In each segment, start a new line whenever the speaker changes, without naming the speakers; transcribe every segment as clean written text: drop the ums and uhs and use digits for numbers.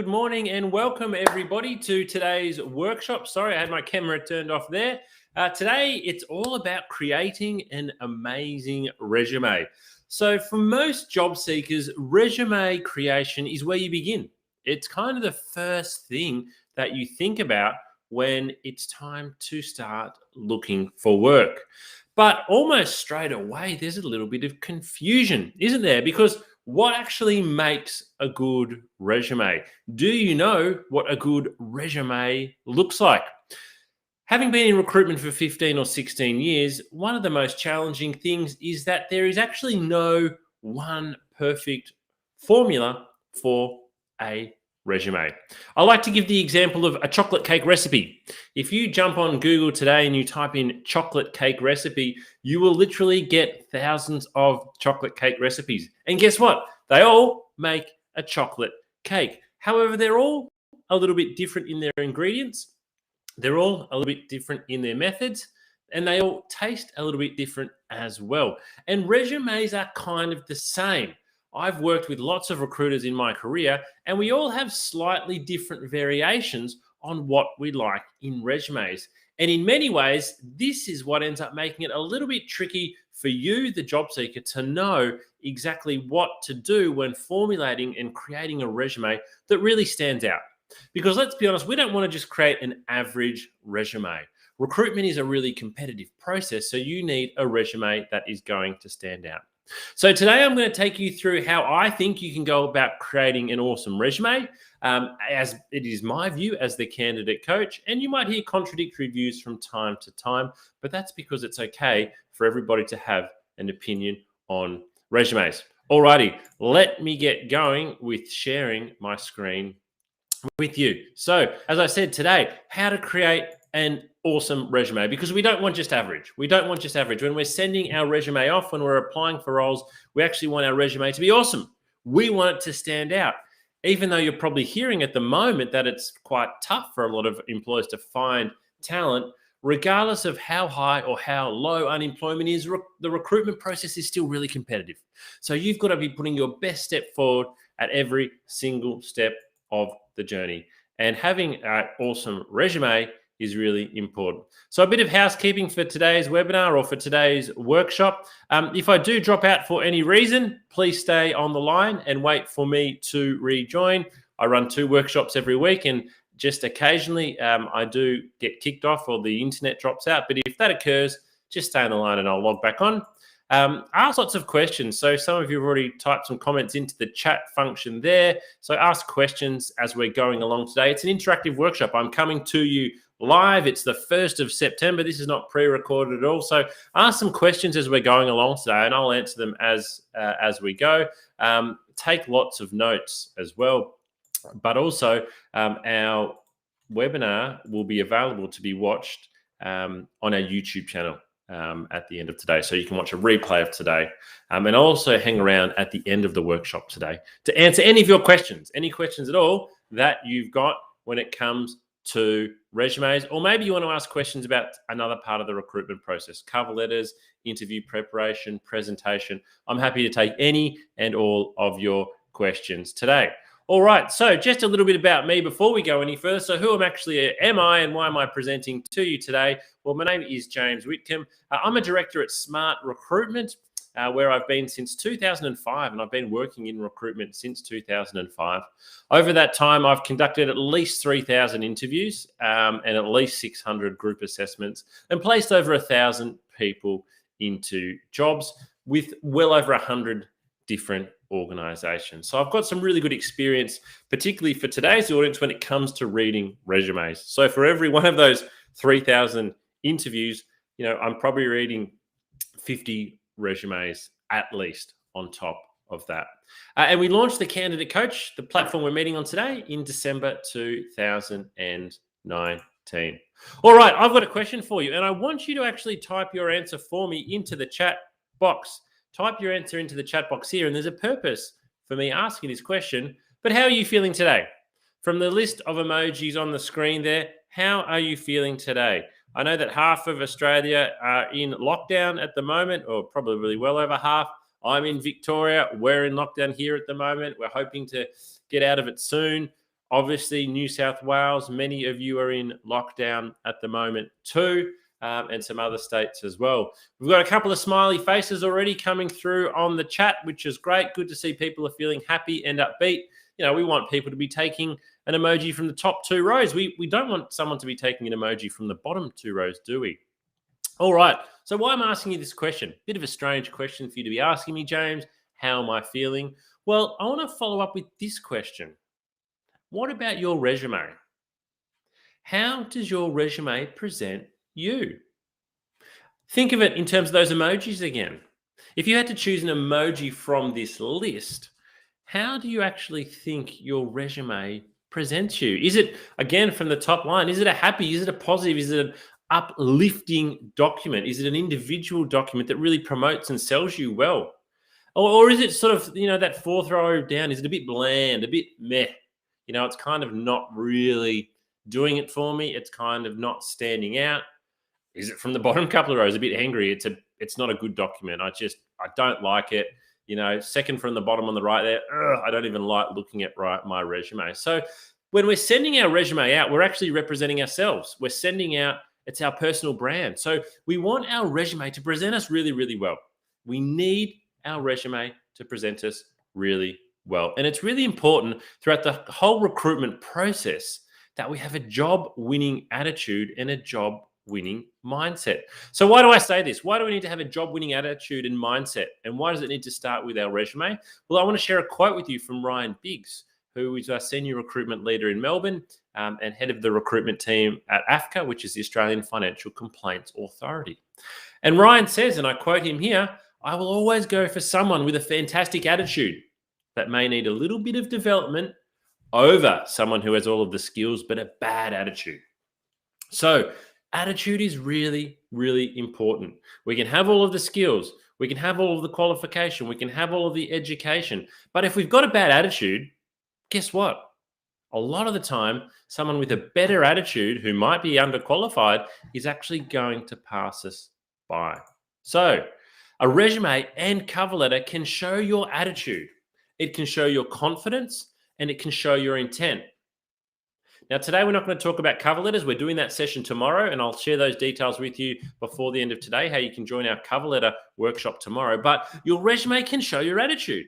Good morning and welcome everybody to today's workshop. Sorry, I had my camera turned off there. Today, it's all about creating an amazing resume. So for most job seekers, resume creation is where you begin. It's kind of the first thing that you think about when it's time to start looking for work. But almost straight away, there's a little bit of confusion, isn't there? Because what actually makes a good resume? Do you know what a good resume looks like? Having been in recruitment for 15 or 16 years, one of the most challenging things is that there is actually no one perfect formula for a resume. I like to give the example of a chocolate cake recipe. If you jump on Google today and you type in chocolate cake recipe, you will literally get thousands of chocolate cake recipes. And guess what? They all make a chocolate cake. However, they're all a little bit different in their ingredients. They're all a little bit different in their methods, and they all taste a little bit different as well. And resumes are kind of the same. I've worked with lots of recruiters in my career, and we all have slightly different variations on what we like in resumes. And in many ways, this is what ends up making it a little bit tricky for you, the job seeker, to know exactly what to do when formulating and creating a resume that really stands out. Because let's be honest, we don't want to just create an average resume. Recruitment is a really competitive process, so you need a resume that is going to stand out. So today I'm going to take you through how I think you can go about creating an awesome resume, as it is my view as the candidate coach. And you might hear contradictory views from time to time, but that's because it's okay for everybody to have an opinion on resumes. Alrighty, let me get going with sharing my screen with you. So, as I said today, how to create an awesome resume, because we don't want just average. We don't want just average. When we're sending our resume off, when we're applying for roles, we actually want our resume to be awesome. We want it to stand out. Even though you're probably hearing at the moment that it's quite tough for a lot of employers to find talent, regardless of how high or how low unemployment is, the recruitment process is still really competitive. So you've got to be putting your best step forward at every single step of the journey. And having an awesome resume is really important. So a bit of housekeeping for today's webinar or for today's workshop. If I do drop out for any reason, please stay on the line and wait for me to rejoin. I run 2 workshops every week, and just occasionally I do get kicked off or the internet drops out. But if that occurs, just stay on the line and I'll log back on. Ask lots of questions. So some of you have already typed some comments into the chat function there. So ask questions as we're going along today. It's an interactive workshop. I'm coming to you live. It's the 1st of September. This is not pre-recorded at all. So ask some questions as we're going along today, and I'll answer them as we go. Take lots of notes as well. But also our webinar will be available to be watched on our YouTube channel at the end of today. So you can watch a replay of today. And I'll also hang around at the end of the workshop today to answer any of your questions, any questions at all that you've got when it comes to resumes, or maybe you want to ask questions about another part of the recruitment process, cover letters, interview preparation, presentation. I'm happy to take any and all of your questions today. All right, so just a little bit about me before we go any further. So who am I and why am I presenting to you today? Well, my name is James Whitcomb. I'm a director at Smart Recruitment, where I've been since 2005, and I've been working in recruitment since 2005. Over that time, I've conducted at least 3,000 interviews and at least 600 group assessments, and placed over 1,000 people into jobs with well over 100 different organizations. So I've got some really good experience, particularly for today's audience when it comes to reading resumes. So for every one of those 3,000 interviews, I'm probably reading 50 resumes at least on top of that. And we launched the Candidate Coach, the platform we're meeting on today, in December 2019. All right, I've got a question for you, and I want you to actually type your answer for me into the chat box. Type your answer into the chat box here, and there's a purpose for me asking this question. But how are you feeling today? From the list of emojis on the screen there, how are you feeling today? I know that half of Australia are in lockdown at the moment, or probably well over half. I'm in Victoria. We're in lockdown here at the moment. We're hoping to get out of it soon. Obviously, New South Wales, many of you are in lockdown at the moment too, and some other states as well. We've got a couple of smiley faces already coming through on the chat, which is great. Good to see people are feeling happy and upbeat. We want people to be taking an emoji from the top 2 rows. We don't want someone to be taking an emoji from the bottom 2 rows, do we? All right. So why I'm asking you this question? Bit of a strange question for you to be asking me, James. How am I feeling? Well, I want to follow up with this question. What about your resume? How does your resume present you? Think of it in terms of those emojis again. If you had to choose an emoji from this list, how do you actually think your resume presents you? Is it, again, from the top line, is it a happy, is it a positive, is it an uplifting document? Is it an individual document that really promotes and sells you well? Or is it sort of, that 4th row down, is it a bit bland, a bit meh? It's kind of not really doing it for me. It's kind of not standing out. Is it from the bottom couple of rows a bit angry? It's not a good document. I don't like it. Second from the bottom on the right there, I don't even like looking at my resume. So when we're sending our resume out, we're actually representing ourselves. We're sending out, it's our personal brand. So we want our resume to present us really, really well. We need our resume to present us really well. And it's really important throughout the whole recruitment process that we have a job-winning attitude and a job-winning mindset. So why do I say this? Why do we need to have a job-winning attitude and mindset? And why does it need to start with our resume? Well, I want to share a quote with you from Ryan Biggs, who is our senior recruitment leader in Melbourne and head of the recruitment team at AFCA, which is the Australian Financial Complaints Authority. And Ryan says, and I quote him here, "I will always go for someone with a fantastic attitude that may need a little bit of development over someone who has all of the skills but a bad attitude." So attitude is really, really important. We can have all of the skills, we can have all of the qualification, we can have all of the education, but if we've got a bad attitude, guess what? A lot of the time, someone with a better attitude who might be underqualified is actually going to pass us by. So a resume and cover letter can show your attitude. It can show your confidence and it can show your intent. Now, today we're not going to talk about cover letters. We're doing that session tomorrow, and I'll share those details with you before the end of today, how you can join our cover letter workshop tomorrow. But your resume can show your attitude.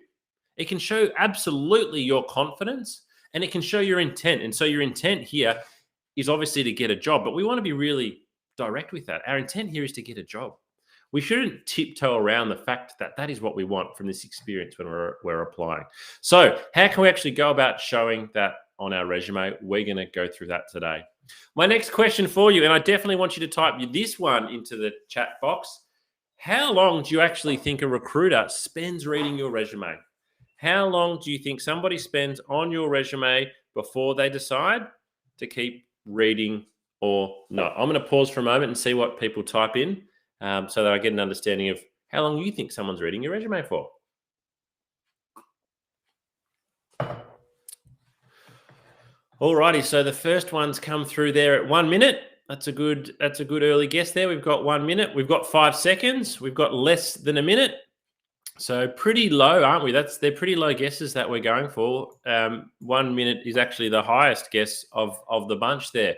It can show absolutely your confidence, and it can show your intent. And so your intent here is obviously to get a job, but we want to be really direct with that. Our intent here is to get a job. We shouldn't tiptoe around the fact that that is what we want from this experience when we're applying. So how can we actually go about showing that on our resume? We're going to go through that today. My next question for you, and I definitely want you to type this one into the chat box. How long do you actually think a recruiter spends reading your resume? How long do you think somebody spends on your resume before they decide to keep reading or not? I'm going to pause for a moment and see what people type in so that I get an understanding of how long you think someone's reading your resume for. Alrighty, so the first one's come through there at 1 minute. That's a good early guess there. We've got 1 minute. We've got 5 seconds. We've got less than a minute. So pretty low, aren't we? They're pretty low guesses that we're going for. 1 minute is actually the highest guess of the bunch there.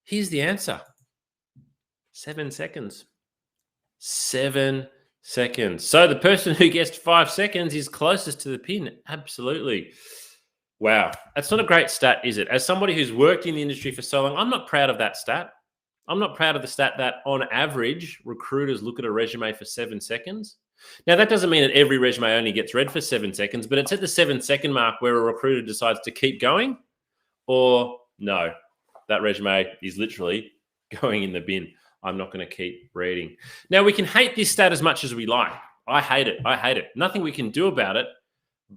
Here's the answer. 7 seconds. 7 seconds. So the person who guessed 5 seconds is closest to the pin. Absolutely. Wow. That's not a great stat, is it? As somebody who's worked in the industry for so long, I'm not proud of that stat. I'm not proud of the stat that on average, recruiters look at a resume for 7 seconds. Now, that doesn't mean that every resume only gets read for 7 seconds, but it's at the 7-second mark where a recruiter decides to keep going or no, that resume is literally going in the bin. I'm not going to keep reading. Now, we can hate this stat as much as we like. I hate it. I hate it. Nothing we can do about it.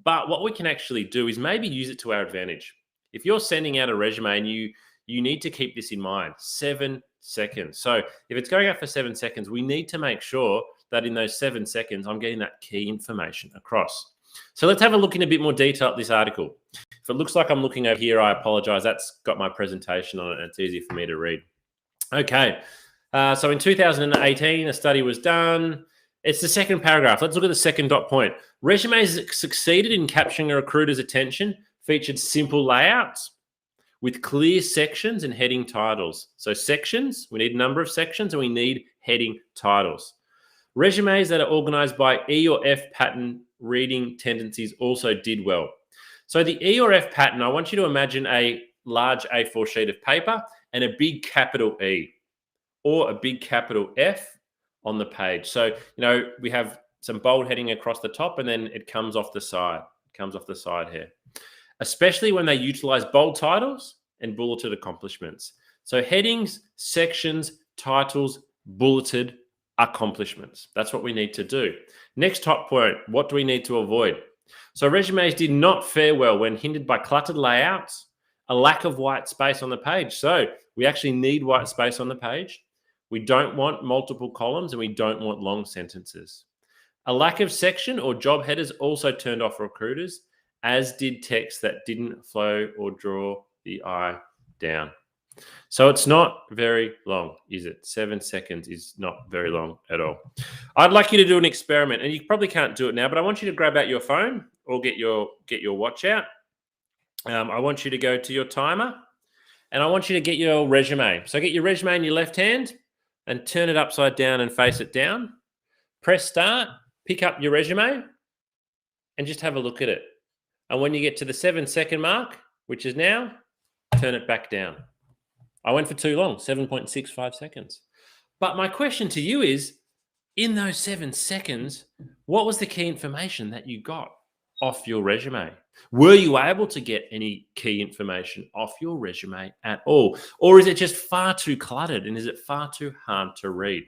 But what we can actually do is maybe use it to our advantage. If you're sending out a resume and you need to keep this in mind, 7 seconds. So if it's going out for 7 seconds, we need to make sure that in those 7 seconds, I'm getting that key information across. So let's have a look in a bit more detail at this article. If it looks like I'm looking over here, I apologize. That's got my presentation on it, and it's easy for me to read. Okay. So in 2018, a study was done. It's the second paragraph. Let's look at the second dot point. Resumes succeeded in capturing a recruiter's attention, featured simple layouts, with clear sections and heading titles. So sections, we need a number of sections, and we need heading titles. Resumes that are organized by E or F pattern reading tendencies also did well. So the E or F pattern, I want you to imagine a large A4 sheet of paper and a big capital E or a big capital F on the page. So, we have some bold heading across the top, and then it comes off the side. It comes off the side here, especially when they utilize bold titles and bulleted accomplishments. So headings, sections, titles, bulleted accomplishments. That's what we need to do. Next top point, what do we need to avoid? So resumes did not fare well when hindered by cluttered layouts, a lack of white space on the page. So we actually need white space on the page. We don't want multiple columns, and we don't want long sentences. A lack of section or job headers also turned off recruiters, as did text that didn't flow or draw the eye down. So it's not very long, is it? 7 seconds is not very long at all. I'd like you to do an experiment, and you probably can't do it now, but I want you to grab out your phone or get your watch out. I want you to go to your timer, and I want you to get your resume. So get your resume in your left hand and turn it upside down and face it down. Press start, pick up your resume, and just have a look at it. And when you get to the 7-second mark, which is now, turn it back down. I went for too long, 7.65 seconds. But my question to you is, in those 7 seconds, what was the key information that you got off your resume? Were you able to get any key information off your resume at all? Or is it just far too cluttered, and is it far too hard to read?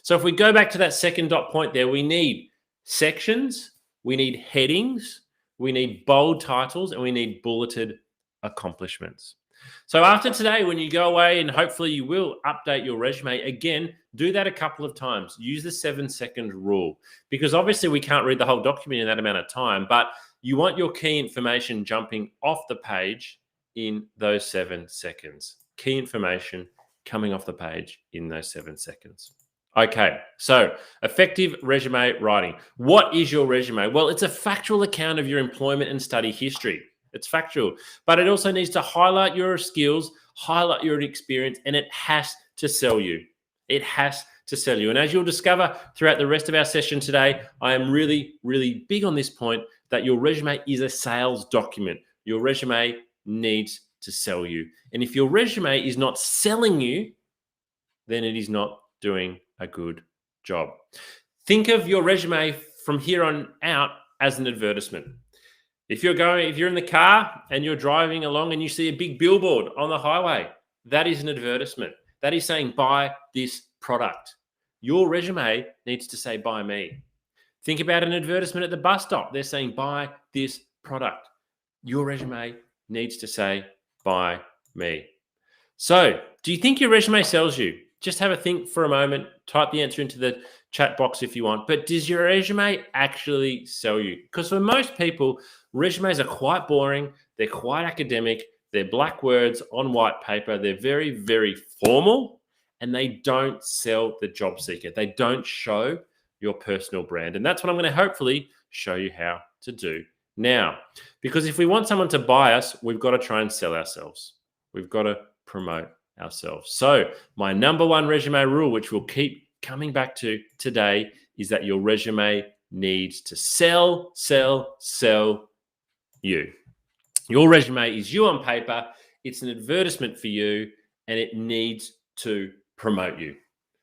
So if we go back to that second dot point there, we need sections, we need headings, we need bold titles, and we need bulleted accomplishments. So after today, when you go away, and hopefully you will update your resume, again, do that a couple of times. Use the 7-second rule, because obviously we can't read the whole document in that amount of time, but you want your key information jumping off the page in those 7 seconds. Key information coming off the page in those 7 seconds. Okay, so effective resume writing. What is your resume? Well, it's a factual account of your employment and study history. It's factual, but it also needs to highlight your skills, highlight your experience, and it has to sell you. It has to sell you. And as you'll discover throughout the rest of our session today, I am really, really big on this point that your resume is a sales document. Your resume needs to sell you. And if your resume is not selling you, then it is not doing a good job. Think of your resume from here on out as an advertisement. If you're in the car and you're driving along and you see a big billboard on the highway, that is an advertisement. That is saying, buy this product. Your resume needs to say, buy me. Think about an advertisement at the bus stop. They're saying, buy this product. Your resume needs to say, buy me. So, do you think your resume sells you? Just have a think for a moment. Type the answer into the chat box if you want. But does your resume actually sell you? Because for most people, resumes are quite boring. They're quite academic. They're black words on white paper. They're very, very formal, and they don't sell the job seeker. They don't show your personal brand. And that's what I'm going to hopefully show you how to do now. Because if we want someone to buy us, we've got to try and sell ourselves. We've got to promote ourselves. So my number one resume rule, which we'll keep coming back to today, is that your resume needs to sell you. Your resume is you on paper. It's an advertisement for you, and it needs to promote you.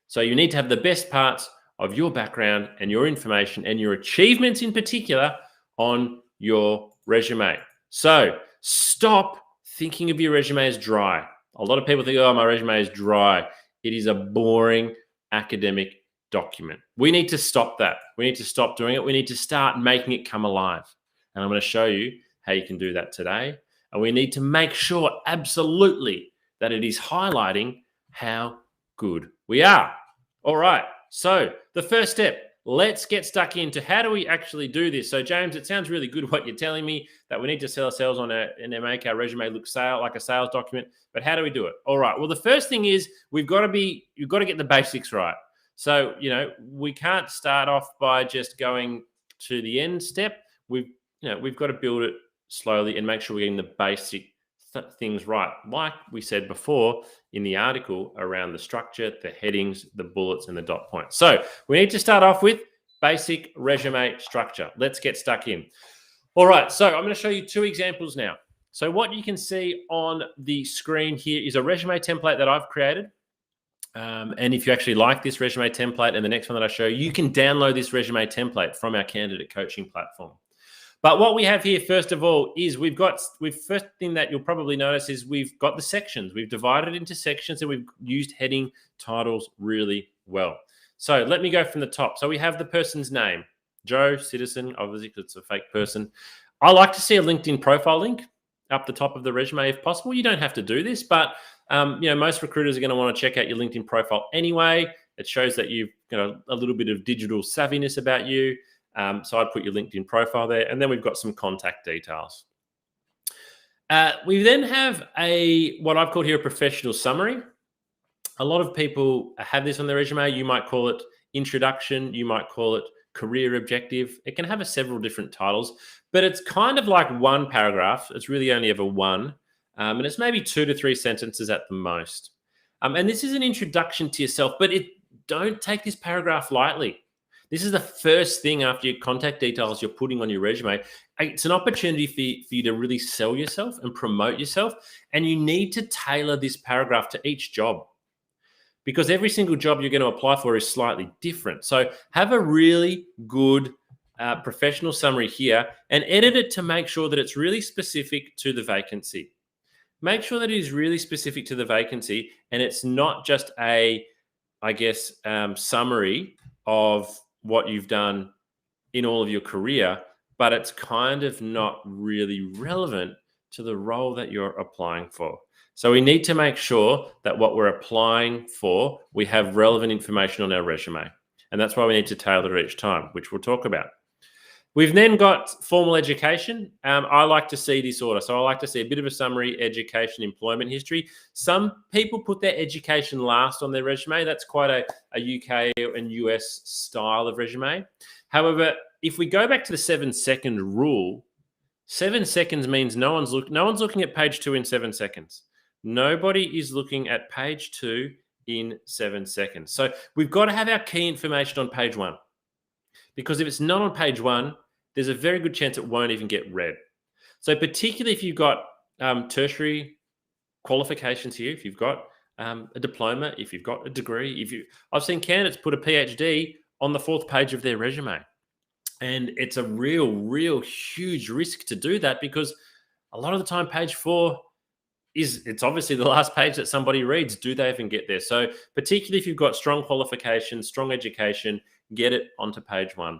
So you need to have the best parts of your background and your information and your achievements in particular on your resume. So stop thinking of your resume as dry. A lot of people think, oh, my resume is dry. It is a boring academic document. We need to stop that. We need to stop doing it. We need to start making it come alive. And I'm going to show you how you can do that today. And we need to make sure absolutely that it is highlighting how good we are. All right. So the first step, let's get stuck into how do we actually do this. So James, it sounds really good what you're telling me, that we need to sell ourselves and make our resume look like a sales document. But how do we do it? All right. Well, the first thing is you've got to get the basics right. So, we can't start off by just going to the end step. We've got to build it slowly and make sure we're getting the basic things right, like we said before in the article around the structure, the headings, the bullets, and the dot points. So we need to start off with basic resume structure. Let's get stuck in. All right, so I'm going to show you two examples now. So what you can see on the screen here is a resume template that I've created. And if you actually like this resume template and the next one that I show you can download this resume template from our candidate coaching platform. But what we have here, first of all, is first thing that you'll probably notice is we've got the sections. We've divided it into sections and we've used heading titles really well. So let me go from the top. So we have the person's name, Joe, citizen, obviously because it's a fake person. I like to see a LinkedIn profile link up the top of the resume if possible. You don't have to do this, but most recruiters are going to want to check out your LinkedIn profile anyway. It shows that you've got a little bit of digital savviness about you. So I'd put your LinkedIn profile there, and then we've got some contact details. We then have what I've called here a professional summary. A lot of people have this on their resume. You might call it introduction. You might call it career objective. It can have several different titles, but it's kind of like one paragraph. It's really only ever one, and it's maybe 2 to 3 sentences at the most. And this is an introduction to yourself, but don't take this paragraph lightly. This is the first thing after your contact details you're putting on your resume. It's an opportunity for you to really sell yourself and promote yourself. And you need to tailor this paragraph to each job because every single job you're going to apply for is slightly different. So have a really good professional summary here and edit it to make sure that it's really specific to the vacancy. Make sure that it is really specific to the vacancy and it's not just summary of what you've done in all of your career, but it's kind of not really relevant to the role that you're applying for. So we need to make sure that what we're applying for, we have relevant information on our resume. And that's why we need to tailor it each time, which we'll talk about. We've then got formal education. I like to see this order. So I like to see a bit of a summary, education, employment history. Some people put their education last on their resume. That's quite a UK and US style of resume. However, if we go back to the 7-second rule, 7 seconds means no one's looking at page 2 in 7 seconds. Nobody is looking at page 2 in 7 seconds. So we've got to have our key information on page 1. Because if it's not on page 1, there's a very good chance it won't even get read. So particularly if you've got tertiary qualifications here, if you've got a diploma, if you've got a degree, I've seen candidates put a PhD on the 4th page of their resume. And it's a real huge risk to do that because a lot of the time page 4 it's obviously the last page that somebody reads. Do they even get there? So particularly if you've got strong qualifications, strong education, get it onto page 1.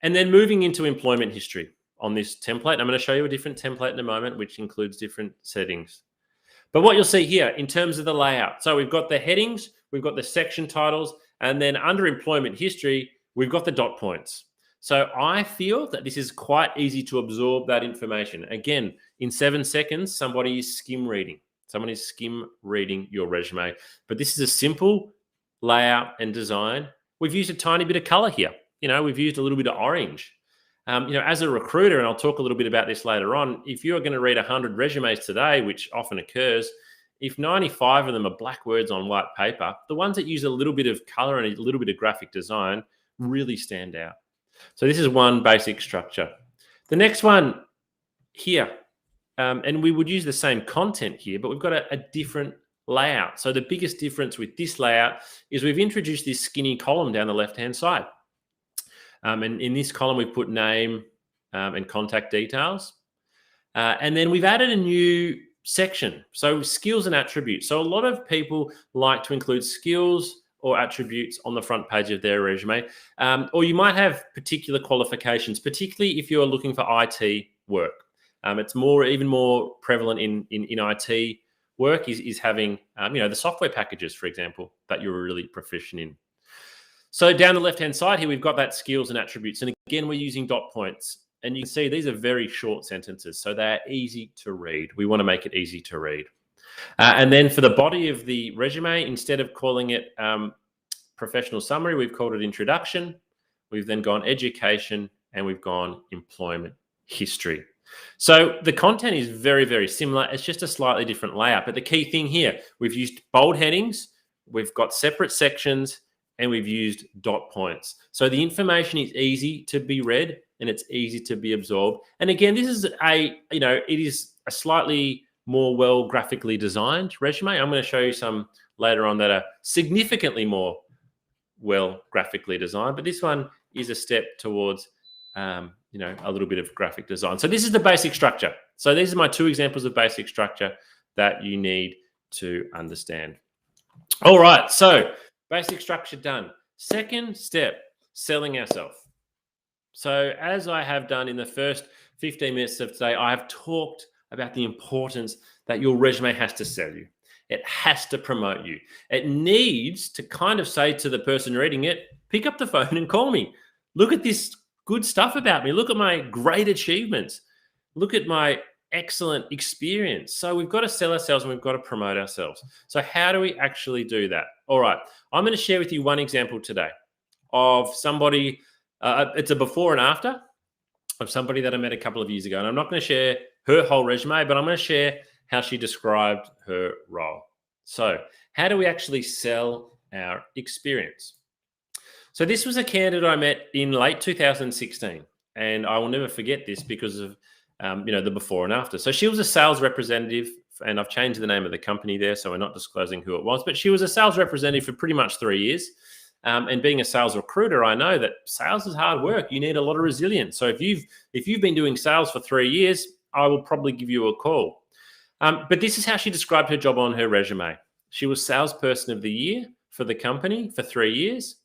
And then moving into employment history on this template. I'm going to show you a different template in a moment, which includes different settings. But what you'll see here in terms of the layout. So we've got the headings, we've got the section titles, and then under employment history, we've got the dot points. So I feel that this is quite easy to absorb that information. Again, in 7 seconds, somebody is skim reading. Someone is skim reading your resume. But this is a simple layout and design. We've used a tiny bit of color here. We've used a little bit of orange. As a recruiter, and I'll talk a little bit about this later on, if you're going to read 100 resumes today, which often occurs, if 95 of them are black words on white paper, the ones that use a little bit of color and a little bit of graphic design really stand out. So this is one basic structure. The next one here, and we would use the same content here, but we've got a different layout. So the biggest difference with this layout is we've introduced this skinny column down the left-hand side. And in this column, we've put name and contact details. And then we've added a new section. So skills and attributes. So a lot of people like to include skills or attributes on the front page of their resume. Or you might have particular qualifications, particularly if you're looking for IT work. It's even more prevalent in IT work is having, the software packages, for example, that you're really proficient in. So down the left-hand side here, we've got that skills and attributes. And again, we're using dot points. And you can see these are very short sentences, so they're easy to read. We want to make it easy to read. And then for the body of the resume, instead of calling it professional summary, we've called it introduction. We've then gone education, and we've gone employment history. So the content is very, very similar. It's just a slightly different layout. But the key thing here, we've used bold headings, we've got separate sections, and we've used dot points. So the information is easy to be read and it's easy to be absorbed. And again, this is it is a slightly more well graphically designed resume. I'm going to show you some later on that are significantly more well graphically designed, but this one is a step towards a little bit of graphic design. So this is the basic structure. So these are my two examples of basic structure that you need to understand. All right, so basic structure done. Second step, selling ourselves. So as I have done in the first 15 minutes of today, I have talked about the importance that your resume has to sell you. It has to promote you. It needs to kind of say to the person reading it, pick up the phone and call me. Look at this good stuff about me. Look at my great achievements. Look at my excellent experience. So we've got to sell ourselves and we've got to promote ourselves. So how do we actually do that? All right, I'm going to share with you one example today of somebody, it's a before and after of somebody that I met a couple of years ago. And I'm not going to share her whole resume, but I'm going to share how she described her role. So how do we actually sell our experience? So this was a candidate I met in late 2016, and I will never forget this because of the before and after. So she was a sales representative, and I've changed the name of the company there, so we're not disclosing who it was, but she was a sales representative for pretty much 3 years. And being a sales recruiter, I know that sales is hard work. You need a lot of resilience. So if you've been doing sales for 3 years, I will probably give you a call. But this is how she described her job on her resume. She was salesperson of the year for the company for 3 years.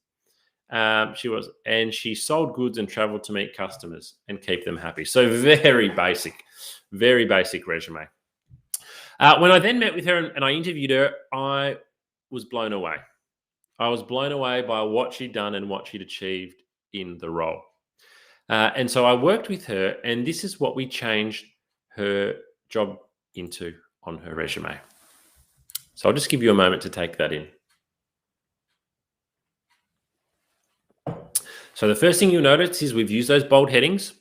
She sold goods and traveled to meet customers and keep them happy. So very basic resume. When I then met with her and I interviewed her, I was blown away. I was blown away by what she'd done and what she'd achieved in the role. And so I worked with her, and this is what we changed her job into on her resume. So I'll just give you a moment to take that in. So the first thing you'll notice is we've used those bold headings.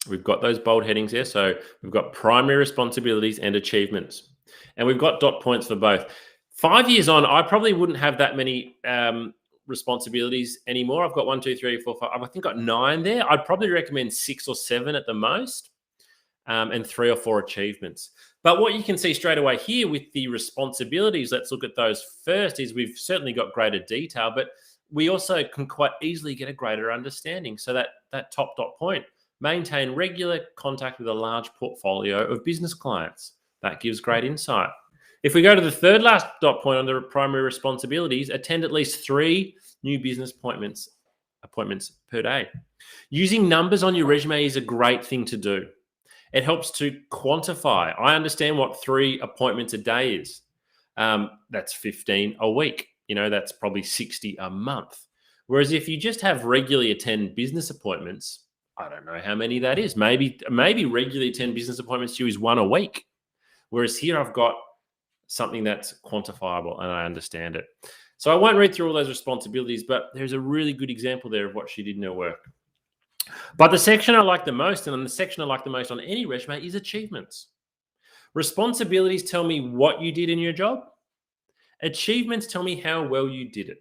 We've got those bold headings there. So we've got primary responsibilities and achievements. And we've got dot points for both. 5 years on, I probably wouldn't have that many responsibilities anymore. I've got 1, 2, 3, 4, 5. I think I've got 9 there. I'd probably recommend 6 or 7 at the most, and 3 or 4 achievements. But what you can see straight away here with the responsibilities, let's look at those first, is we've certainly got greater detail, but we also can quite easily get a greater understanding. So that top dot point, maintain regular contact with a large portfolio of business clients. That gives great insight. If we go to the third last dot point on the primary responsibilities, attend at least 3 new business appointments per day. Using numbers on your resume is a great thing to do. It helps to quantify. I understand what 3 appointments a day is. That's 15 a week. That's probably 60 a month. Whereas if you just have regularly attend business appointments, I don't know how many that is. Maybe regularly attend business appointments to you is 1 a week. Whereas here I've got something that's quantifiable and I understand it. So I won't read through all those responsibilities, but there's a really good example there of what she did in her work. But the section I like the most, and the section I like the most on any resume, is achievements. Responsibilities tell me what you did in your job. Achievements tell me how well you did it.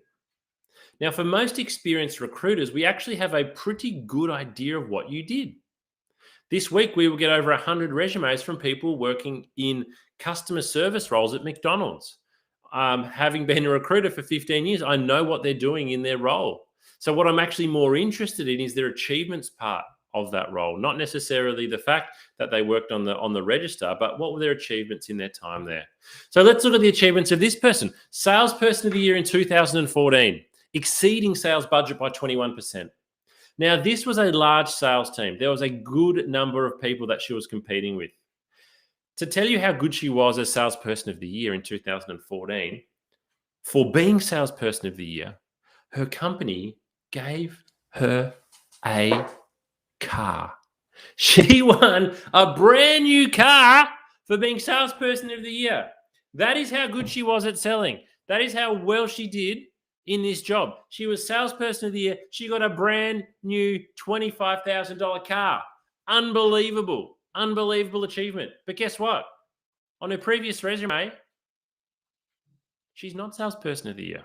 Now, for most experienced recruiters, we actually have a pretty good idea of what you did. This week, we will get over 100 resumes from people working in customer service roles at McDonald's. Having been a recruiter for 15 years, I know what they're doing in their role. So what I'm actually more interested in is their achievements part of that role, not necessarily the fact that they worked on the register, but what were their achievements in their time there. So let's look at the achievements of this person. Salesperson of the year in 2014, exceeding sales budget by 21%. Now, this was a large sales team. There was a good number of people that she was competing with. To tell you how good she was as salesperson of the year in 2014, for being salesperson of the year, her company gave her a car. She won a brand new car for being salesperson of the year. That is how good she was at selling. That is how well she did in this job. She was salesperson of the year. She got a brand new $25,000 car. Unbelievable. unbelievable achievement. But guess what? On her previous resume, she's not salesperson of the year.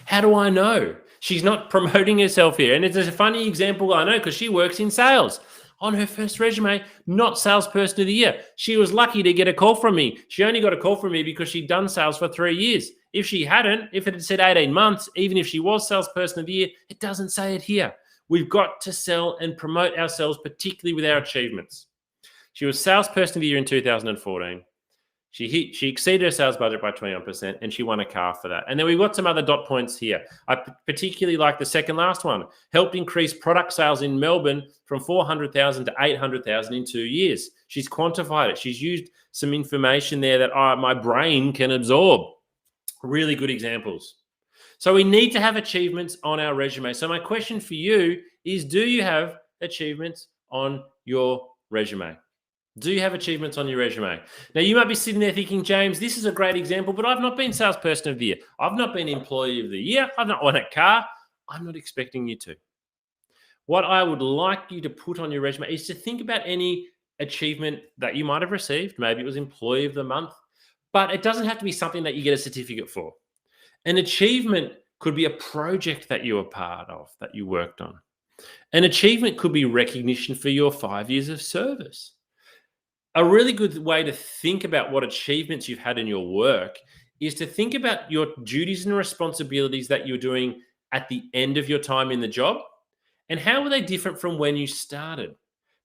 How do I know? She's not promoting herself here. And it's a funny example I know because she works in sales. On her first resume, not salesperson of the year. She was lucky to get a call from me. She only got a call from me because she'd done sales for 3 years. If she hadn't, if it had said 18 months, even if she was salesperson of the year, it doesn't say it here. We've got to sell and promote ourselves, particularly with our achievements. She was salesperson of the year in 2014. She exceeded her sales budget by 21%, and she won a car for that. And then we've got some other dot points here. I particularly like the second last one. Helped increase product sales in Melbourne from 400,000 to 800,000 in 2 years. She's quantified it. She's used some information there that my brain can absorb. Really good examples. So we need to have achievements on our resume. So my question for you is, do you have achievements on your resume? Do you have achievements on your resume? Now, you might be sitting there thinking, James, this is a great example, but I've not been salesperson of the year. I've not been employee of the year. I've not won a car. I'm not expecting you to. What I would like you to put on your resume is to think about any achievement that you might have received. Maybe it was employee of the month, but it doesn't have to be something that you get a certificate for. An achievement could be a project that you were part of, that you worked on. An achievement could be recognition for your 5 years of service. A really good way to think about what achievements you've had in your work is to think about your duties and responsibilities that you're doing at the end of your time in the job, and how are they different from when you started?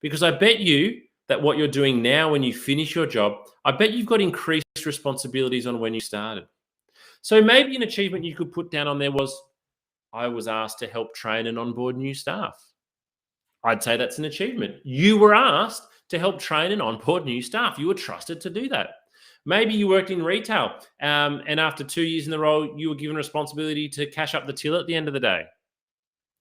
Because I bet you that what you're doing now when you finish your job, I bet you've got increased responsibilities on when you started. So maybe an achievement you could put down on there was, I was asked to help train and onboard new staff. I'd say that's an achievement. You were asked to help train and onboard new staff. You were trusted to do that. Maybe you worked in retail, and after 2 years in the role, you were given responsibility to cash up the till at the end of the day.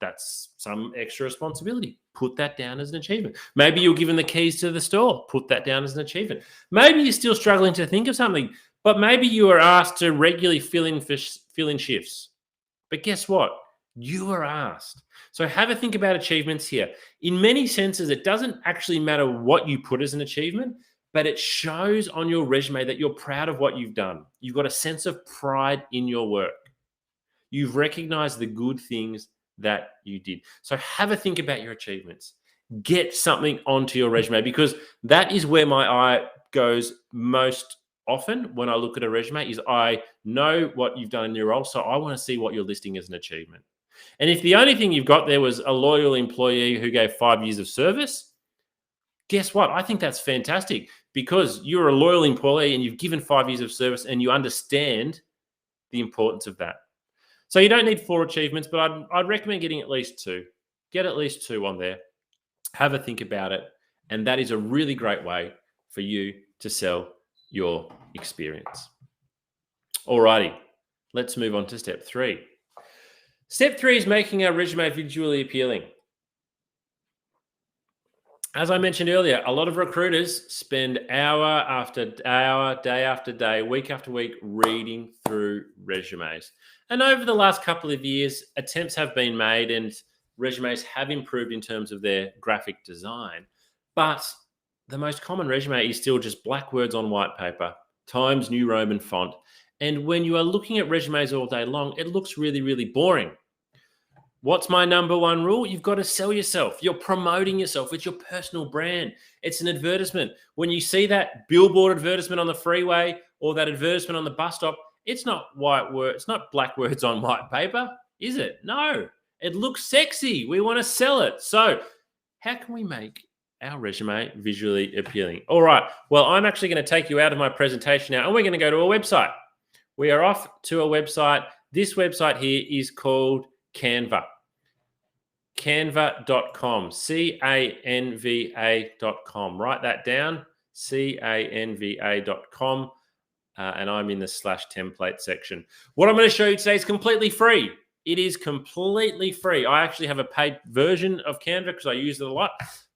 That's some extra responsibility. Put that down as an achievement. Maybe you're given the keys to the store. Put that down as an achievement. Maybe you're still struggling to think of something, but maybe you were asked to regularly fill in shifts. But guess what? You were asked. So have a think about achievements here. In many senses, it doesn't actually matter what you put as an achievement, but it shows on your resume that you're proud of what you've done. You've got a sense of pride in your work. You've recognized the good things that you did. So have a think about your achievements. Get something onto your resume, because that is where my eye goes most often when I look at a resume. Is I know what you've done in your role, so I want to see what you're listing as an achievement. And if the only thing you've got there was a loyal employee who gave 5 years of service, guess what? I think that's fantastic, because you're a loyal employee and you've given 5 years of service and you understand the importance of that. So you don't need 4 achievements, but I'd recommend getting at least 2. Get at least 2 on there. Have a think about it. And that is a really great way for you to sell your experience. Alrighty, let's move on to step 3. Step 3 is making our resume visually appealing. As I mentioned earlier, a lot of recruiters spend hour after hour, day after day, week after week reading through resumes. And over the last couple of years, attempts have been made and resumes have improved in terms of their graphic design. But the most common resume is still just black words on white paper, Times New Roman font. And when you are looking at resumes all day long, it looks really, really boring. What's my number one rule? You've got to sell yourself. You're promoting yourself. It's your personal brand. It's an advertisement. When you see that billboard advertisement on the freeway or that advertisement on the bus stop, it's not white words. It's not black words on white paper, is it? No. It looks sexy. We want to sell it. So how can we make our resume visually appealing? All right. Well, I'm actually going to take you out of my presentation now, and we're going to go to a website. We are off to a website. This website here is called Canva. Canva.com. Canva.com. Write that down. Canva.com. And I'm in the /template section. What I'm going to show you today is completely free. It is completely free. I actually have a paid version of Canva because I use it a lot,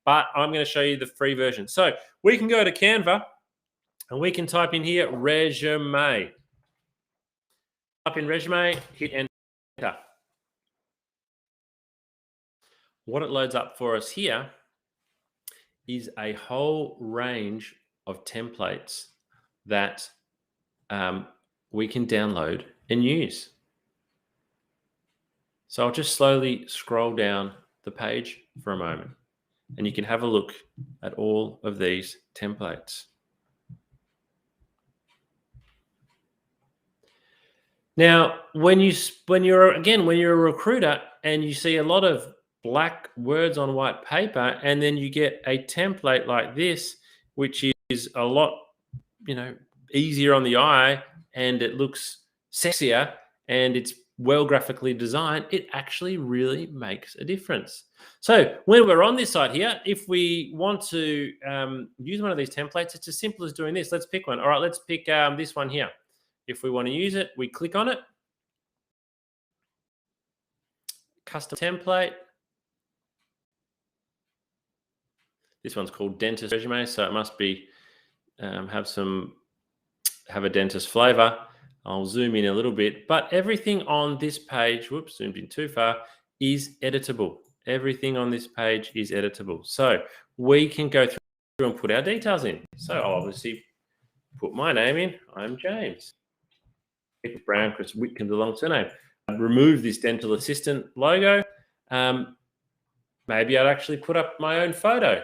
but I'm going to show you the free version. So we can go to Canva and we can type in here resume. Type in resume, hit enter. What it loads up for us here is a whole range of templates that we can download and use. So I'll just slowly scroll down the page for a moment, and you can have a look at all of these templates. Now, when you're a recruiter and you see a lot of black words on white paper, and then you get a template like this, which is a lot, easier on the eye, and it looks sexier, and it's well graphically designed, it actually really makes a difference. So when we're on this side here, if we want to use one of these templates, it's as simple as doing this. Let's pick one. All right, let's pick this one here. If we want to use it, we click on it. Custom template. This one's called Dentist Resume, so it must be have a dentist flavor. I'll zoom in a little bit, but everything on this page, whoops, zoomed in too far, is editable. Everything on this page is editable. So we can go through and put our details in. So I'll obviously put my name in. I'm James. Brown, Chris Whitcomb's a long surname. I'd remove this dental assistant logo. Maybe I'd actually put up my own photo.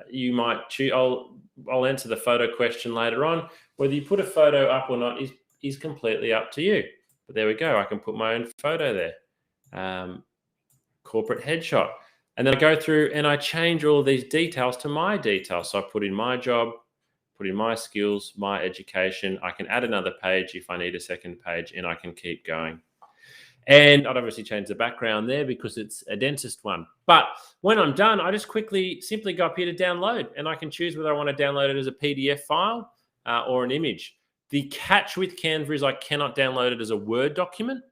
You might choose. I'll answer the photo question later on. Whether you put a photo up or not is completely up to you. But there we go. I can put my own photo there. Corporate headshot. And then I go through and I change all these details to my details. So I put in my job, put in my skills, my education. I can add another page if I need a second page, and I can keep going. And I'd obviously change the background there because it's a dentist one. But when I'm done, I just simply go up here to download, and I can choose whether I want to download it as a PDF file or an image. The catch with Canva is I cannot download it as a Word document.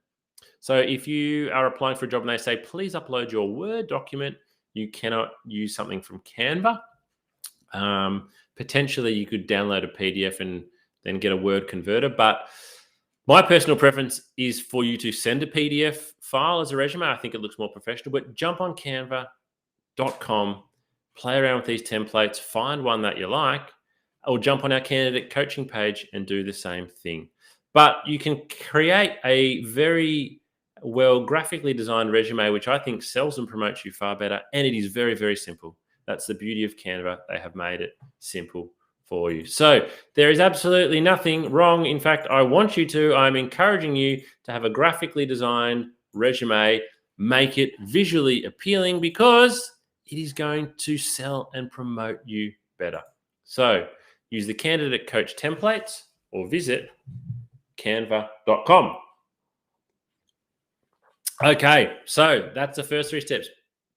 So if you are applying for a job and they say, please upload your Word document, you cannot use something from Canva. Potentially you could download a PDF and then get a Word converter. But my personal preference is for you to send a PDF file as a resume. I think it looks more professional, but jump on canva.com, play around with these templates, find one that you like, or jump on our candidate coaching page and do the same thing. But you can create a very well graphically designed resume, which I think sells and promotes you far better. And it is very, very simple. That's the beauty of Canva. They have made it simple for you. So there is absolutely nothing wrong. In fact, I'm encouraging you to have a graphically designed resume, make it visually appealing, because it is going to sell and promote you better. So use the Candidate Coach templates or visit canva.com. Okay, so that's the first 3 steps.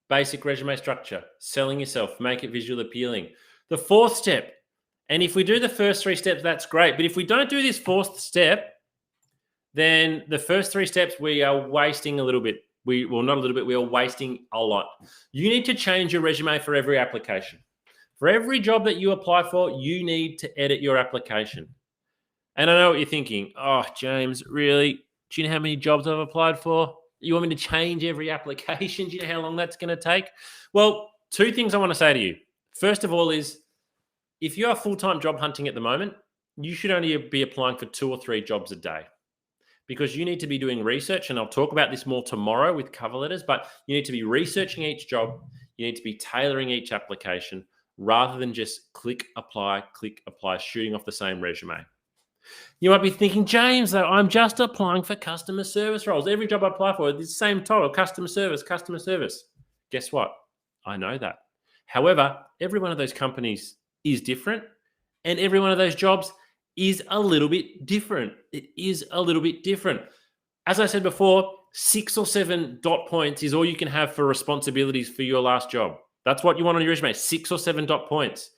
Basic resume structure, selling yourself, make it visually appealing. The 4th step, and if we do the first 3 steps, that's great. But if we don't do this 4th step, then the first 3 steps, we are wasting a little bit. We are wasting a lot. You need to change your resume for every application. For every job that you apply for, you need to edit your application. And I know what you're thinking. Oh, James, really? Do you know how many jobs I've applied for? You want me to change every application? Do you know how long that's going to take? Well, 2 things I want to say to you. First of all is, if you are full-time job hunting at the moment, you should only be applying for 2 or 3 jobs a day, because you need to be doing research. And I'll talk about this more tomorrow with cover letters, but you need to be researching each job. You need to be tailoring each application rather than just click, apply, shooting off the same resume. You might be thinking, James, though, I'm just applying for customer service roles. Every job I apply for is the same title, customer service. Guess what? I know that. However, every one of those companies is different, and every one of those jobs is a little bit different. It is a little bit different. As I said before, 6 or 7 dot points is all you can have for responsibilities for your last job. That's what you want on your resume, 6 or 7 dot points.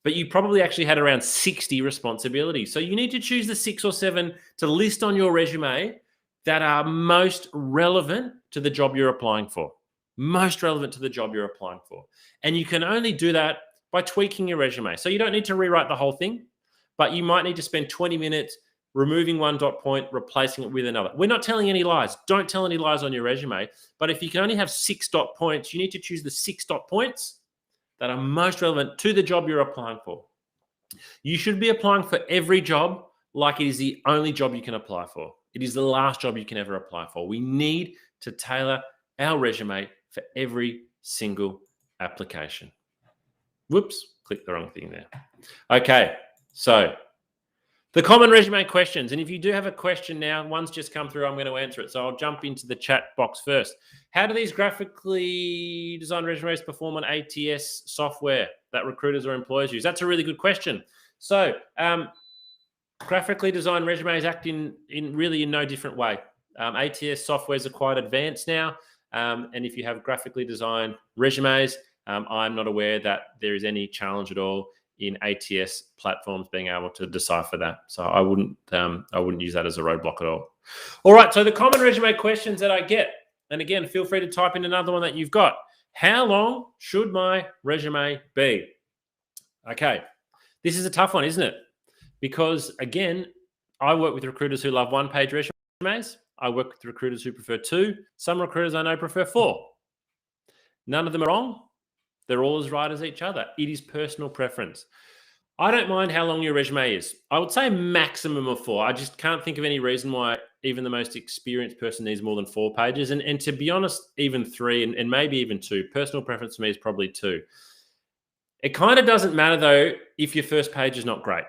But you probably actually had around 60 responsibilities. So you need to choose the 6 or 7 to list on your resume that are most relevant to the job you're applying for. Most relevant to the job you're applying for. And you can only do that by tweaking your resume. So you don't need to rewrite the whole thing, but you might need to spend 20 minutes removing 1 dot point, replacing it with another. We're not telling any lies. Don't tell any lies on your resume. But if you can only have 6 dot points, you need to choose the 6 dot points that are most relevant to the job you're applying for. You should be applying for every job like it is the only job you can apply for. It is the last job you can ever apply for. We need to tailor our resume for every single application. Whoops, clicked the wrong thing there. Okay, so the common resume questions. And if you do have a question now, one's just come through, I'm going to answer it. So I'll jump into the chat box first. How do these graphically designed resumes perform on ATS software that recruiters or employers use? That's a really good question. So graphically designed resumes act in no different way. ATS softwares are quite advanced now. And if you have graphically designed resumes, I'm not aware that there is any challenge at all in ATS platforms being able to decipher that. So I wouldn't use that as a roadblock at all. All right, so the common resume questions that I get, and again, feel free to type in another one that you've got. How long should my resume be? Okay, this is a tough one, isn't it? Because again, I work with recruiters who love one-page resumes. I work with recruiters who prefer 2. Some recruiters I know prefer 4. None of them are wrong. They're all as right as each other. It is personal preference. I don't mind how long your resume is. I would say a maximum of 4. I just can't think of any reason why even the most experienced person needs more than 4 pages. And to be honest, even 3 and maybe even 2. Personal preference for me is probably 2. It kind of doesn't matter, though, if your first page is not great.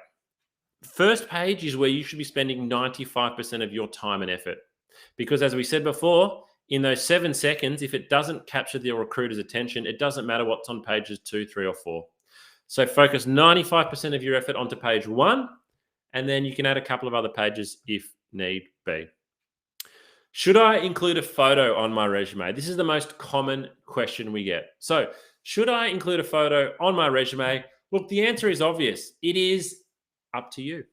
First page is where you should be spending 95% of your time and effort. Because as we said before, in those 7 seconds, if it doesn't capture the recruiter's attention, it doesn't matter what's on pages 2, 3, or 4. So focus 95% of your effort onto page 1, and then you can add a couple of other pages if need be. Should I include a photo on my resume? This is the most common question we get. So should I include a photo on my resume? Look, the answer is obvious. It is up to you.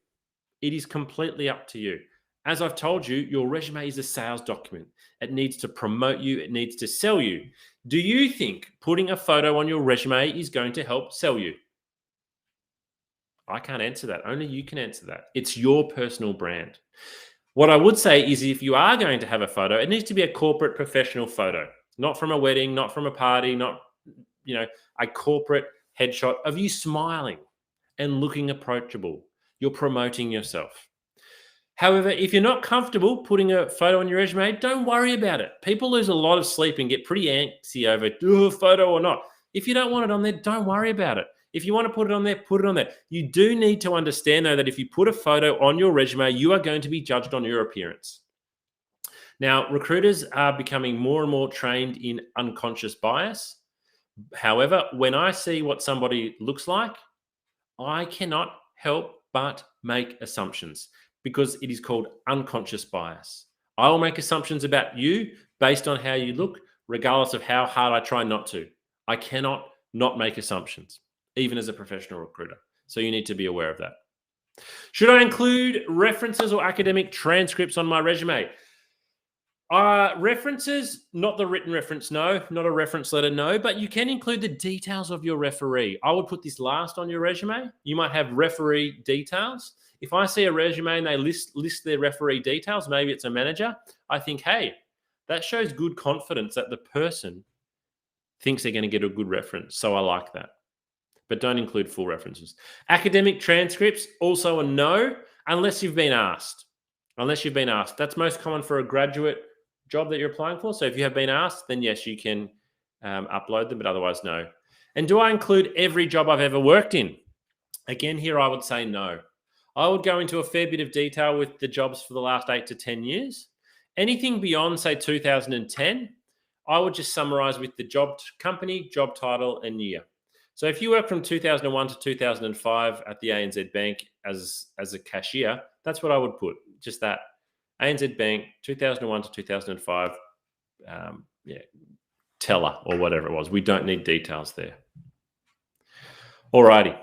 It is completely up to you. As I've told you, your resume is a sales document. It needs to promote you. It needs to sell you. Do you think putting a photo on your resume is going to help sell you? I can't answer that. Only you can answer that. It's your personal brand. What I would say is if you are going to have a photo, it needs to be a corporate professional photo, not from a wedding, not from a party, not, a corporate headshot of you smiling and looking approachable. You're promoting yourself. However, if you're not comfortable putting a photo on your resume, don't worry about it. People lose a lot of sleep and get pretty antsy over do a photo or not. If you don't want it on there, don't worry about it. If you want to put it on there, put it on there. You do need to understand, though, that if you put a photo on your resume, you are going to be judged on your appearance. Now, recruiters are becoming more and more trained in unconscious bias. However, when I see what somebody looks like, I cannot help but make assumptions because it is called unconscious bias. I will make assumptions about you based on how you look, regardless of how hard I try not to. I cannot not make assumptions, even as a professional recruiter. So you need to be aware of that. Should I include references or academic transcripts on my resume? References, not the written reference, no. Not a reference letter, no. But you can include the details of your referee. I would put this last on your resume. You might have referee details. If I see a resume and they list their referee details, maybe it's a manager, I think, hey, that shows good confidence that the person thinks they're going to get a good reference. So I like that. But don't include full references. Academic transcripts, also a no, unless you've been asked. Unless you've been asked. That's most common for a graduate job that you're applying for. So if you have been asked, then yes, you can upload them, but otherwise, no. And do I include every job I've ever worked in? Again, here I would say no. I would go into a fair bit of detail with the jobs for the last 8 to 10 years. Anything beyond, say, 2010, I would just summarize with the job company, job title, and year. So if you work from 2001 to 2005 at the ANZ Bank as a cashier, that's what I would put, just that. ANZ Bank, 2001 to 2005, teller or whatever it was. We don't need details there. Alrighty.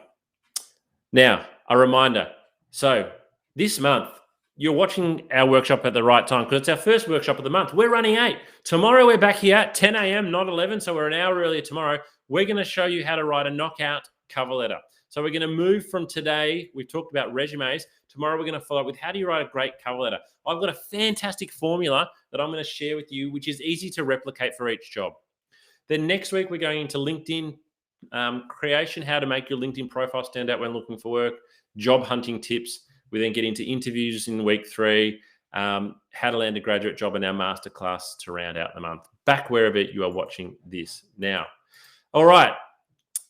Now, a reminder. So this month, you're watching our workshop at the right time because it's our first workshop of the month. We're running 8. Tomorrow, we're back here at 10 a.m., not 11, so we're an hour earlier tomorrow. We're going to show you how to write a knockout cover letter. So we're going to move from today. We've talked about resumes. Tomorrow, we're going to follow up with how do you write a great cover letter. I've got a fantastic formula that I'm going to share with you, which is easy to replicate for each job. Then next week, we're going into LinkedIn creation, how to make your LinkedIn profile stand out when looking for work, job hunting tips. We then get into interviews in week 3, how to land a graduate job in our masterclass to round out the month. Back wherever you are watching this now. All right.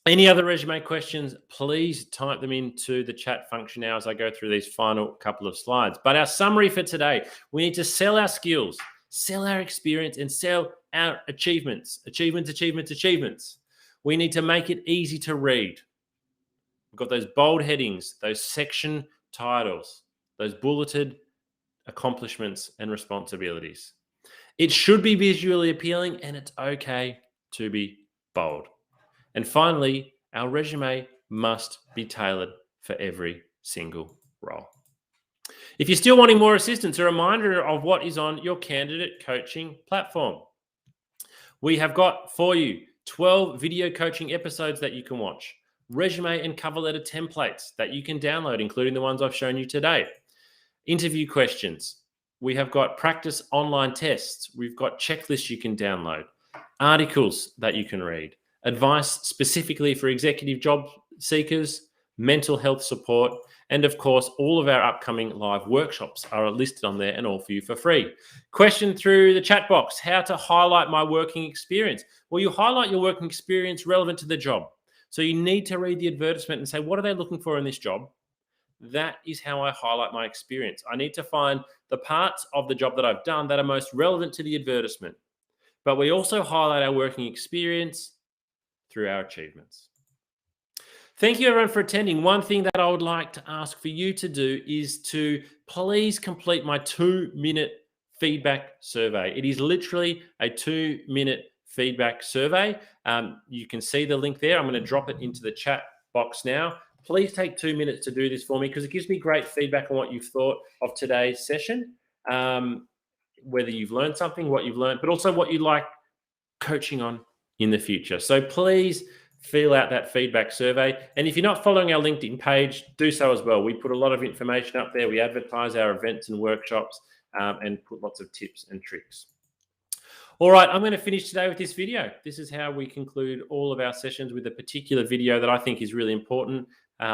Any other resume questions, please type them into the chat function now as I go through these final couple of slides. But our summary for today, we need to sell our skills, sell our experience, and sell our achievements. Achievements. We need to make it easy to read. We've got those bold headings, those section titles, those bulleted accomplishments and responsibilities. It should be visually appealing, and it's okay to be bold. And finally, our resume must be tailored for every single role. If you're still wanting more assistance, a reminder of what is on your candidate coaching platform. We have got for you 12 video coaching episodes that you can watch, resume and cover letter templates that you can download, including the ones I've shown you today, interview questions. We have got practice online tests. We've got checklists you can download, articles that you can read, advice specifically for executive job seekers, mental health support, and of course, all of our upcoming live workshops are listed on there and all for you for free. Question through the chat box, how to highlight my working experience. Well, you highlight your working experience relevant to the job. So you need to read the advertisement and say, what are they looking for in this job? That is how I highlight my experience. I need to find the parts of the job that I've done that are most relevant to the advertisement. But we also highlight our working experience through our achievements. Thank you everyone for attending. One thing that I would like to ask for you to do is to please complete my 2-minute feedback survey. It is literally a 2-minute feedback survey. You can see the link there. I'm going to drop it into the chat box now. Please take 2 minutes to do this for me because it gives me great feedback on what you've thought of today's session, whether you've learned something, what you've learned, but also what you'd like coaching on in the future. So please fill out that feedback survey. And if you're not following our LinkedIn page, do so as well. We put a lot of information up there. We advertise our events and workshops and put lots of tips and tricks. All right, I'm going to finish today with this video. This is how we conclude all of our sessions with a particular video that I think is really important.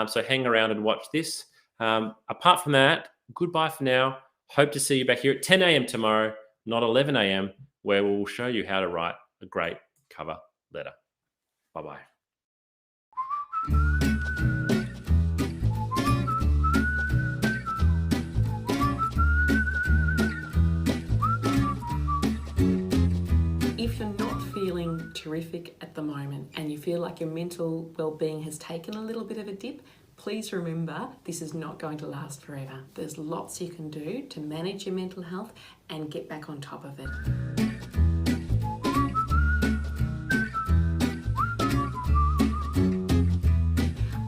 So hang around and watch this. Apart from that, goodbye for now. Hope to see you back here at 10 a.m. tomorrow, not 11 a.m., where we will show you how to write a great cover letter. Bye-bye.
If you're not feeling terrific at the moment and you feel like your mental well-being has taken a little bit of a dip, please remember this is not going to last forever. There's lots you can do to manage your mental health and get back on top of it.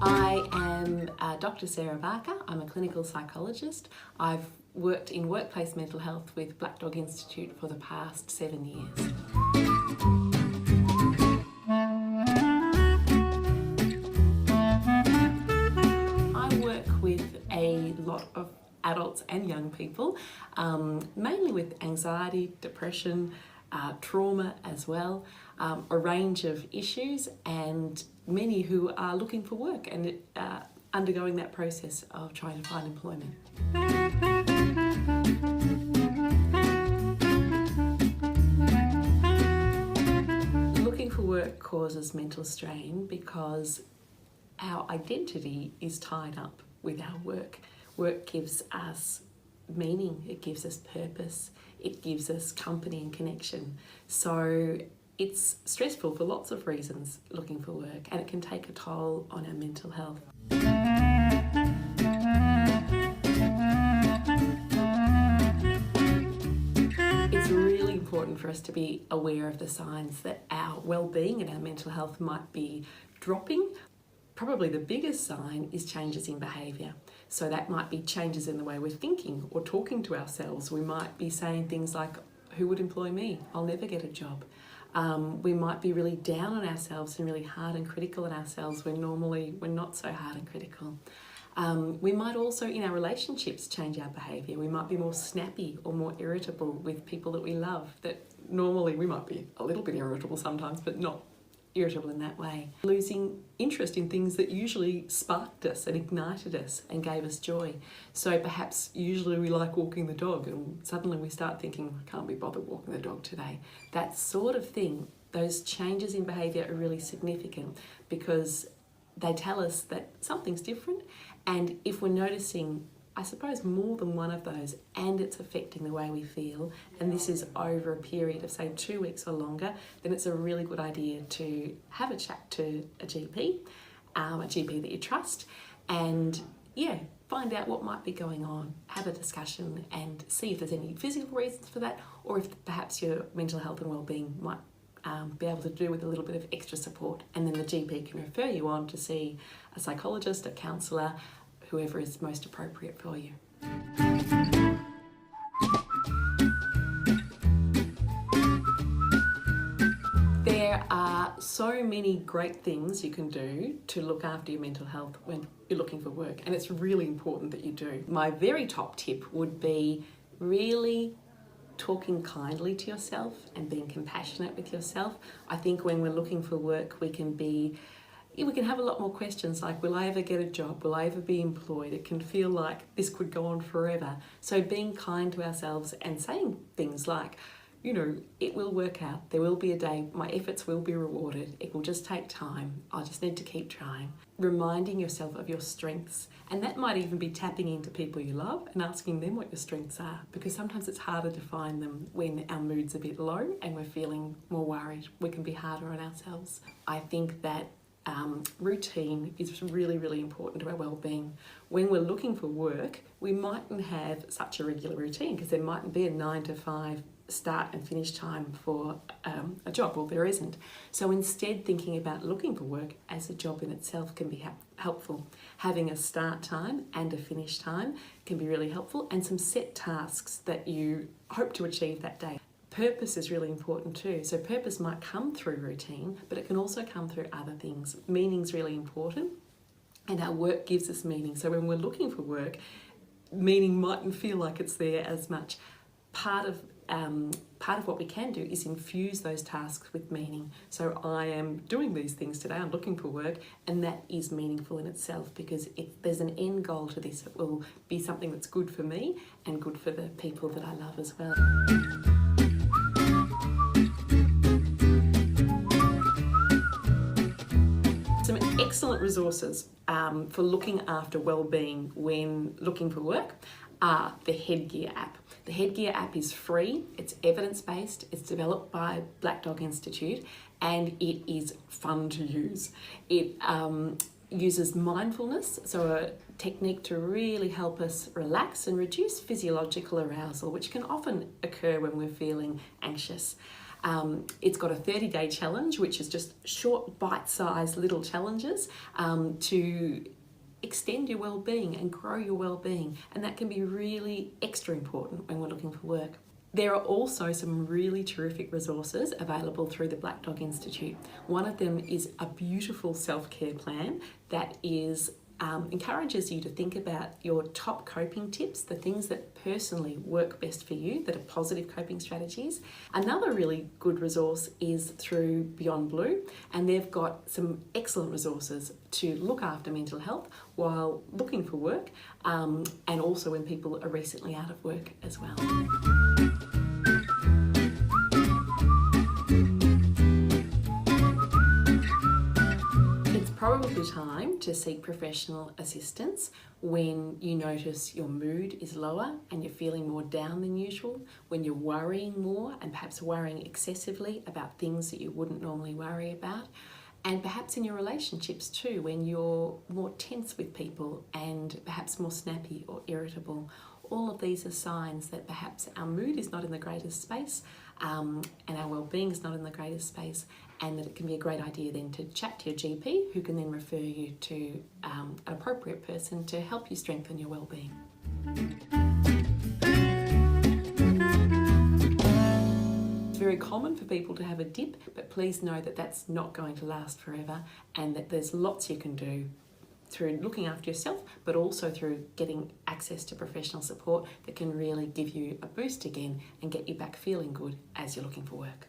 I am Dr. Sarah Barker. I'm a clinical psychologist. I've worked in workplace mental health with Black Dog Institute for the past 7 years. I work with a lot of adults and young people, mainly with anxiety, depression, trauma as well, a range of issues, and many who are looking for work and undergoing that process of trying to find employment. Looking for work causes mental strain because our identity is tied up with our work. Work gives us meaning, it gives us purpose, it gives us company and connection. So it's stressful for lots of reasons looking for work, and it can take a toll on our mental health. It's really important for us to be aware of the signs that our well-being and our mental health might be dropping. Probably the biggest sign is changes in behaviour. So that might be changes in the way we're thinking or talking to ourselves. We might be saying things like, who would employ me? I'll never get a job. We might be really down on ourselves and really hard and critical on ourselves when normally we're not so hard and critical. We might also, in our relationships, change our behaviour. We might be more snappy or more irritable with people that we love. That normally we might be a little bit irritable sometimes, but not irritable in that way. Losing interest in things that usually sparked us and ignited us and gave us joy. So perhaps usually we like walking the dog and suddenly we start thinking, I can't be bothered walking the dog today. That sort of thing, those changes in behaviour are really significant because they tell us that something's different, and if we're noticing, I suppose, more than one of those and it's affecting the way we feel, and this is over a period of say 2 weeks or longer, then it's a really good idea to have a chat to a GP that you trust, and find out what might be going on, have a discussion and see if there's any physical reasons for that, or if perhaps your mental health and wellbeing might be able to do with a little bit of extra support, and then the GP can refer you on to see a psychologist, a counsellor, whoever is most appropriate for you. There are so many great things you can do to look after your mental health when you're looking for work, and it's really important that you do. My very top tip would be really talking kindly to yourself and being compassionate with yourself. I think when we're looking for work, we can have a lot more questions like, will I ever get a job? Will I ever be employed? It can feel like this could go on forever. So being kind to ourselves and saying things like, it will work out. There will be a day, my efforts will be rewarded. It will just take time. I just need to keep trying. Reminding yourself of your strengths. And that might even be tapping into people you love and asking them what your strengths are, because sometimes it's harder to find them when our mood's a bit low and we're feeling more worried. We can be harder on ourselves. I think that routine is really, really important to our well-being. When we're looking for work, we mightn't have such a regular routine because there mightn't be a 9 to 5 start and finish time for a job. Well, there isn't. So instead, thinking about looking for work as a job in itself can be helpful. Having a start time and a finish time can be really helpful, and some set tasks that you hope to achieve that day. Purpose is really important too. So purpose might come through routine, but it can also come through other things. Meaning's really important, and our work gives us meaning. So when we're looking for work, meaning mightn't feel like it's there as much. Part of what we can do is infuse those tasks with meaning. So I am doing these things today, I'm looking for work, and that is meaningful in itself because there's an end goal to this. It will be something that's good for me and good for the people that I love as well. Some excellent resources for looking after well-being when looking for work are the Headgear app. The Headgear app is free, it's evidence-based, it's developed by Black Dog Institute, and it is fun to use. It uses mindfulness, so a technique to really help us relax and reduce physiological arousal, which can often occur when we're feeling anxious. It's got a 30-day challenge, which is just short, bite-sized little challenges to extend your well-being and grow your well-being, and that can be really extra important when we're looking for work. There are also some really terrific resources available through the Black Dog Institute. One of them is a beautiful self-care plan that encourages you to think about your top coping tips, the things that personally work best for you, that are positive coping strategies. Another really good resource is through Beyond Blue, and they've got some excellent resources to look after mental health while looking for work, and also when people are recently out of work as well. Probably time to seek professional assistance when you notice your mood is lower and you're feeling more down than usual, when you're worrying more and perhaps worrying excessively about things that you wouldn't normally worry about, and perhaps in your relationships too, when you're more tense with people and perhaps more snappy or irritable. All of these are signs that perhaps our mood is not in the greatest space and our well-being is not in the greatest space, and that it can be a great idea then to chat to your GP, who can then refer you to an appropriate person to help you strengthen your well-being. It's very common for people to have a dip, but please know that that's not going to last forever, and that there's lots you can do through looking after yourself, but also through getting access to professional support that can really give you a boost again and get you back feeling good as you're looking for work.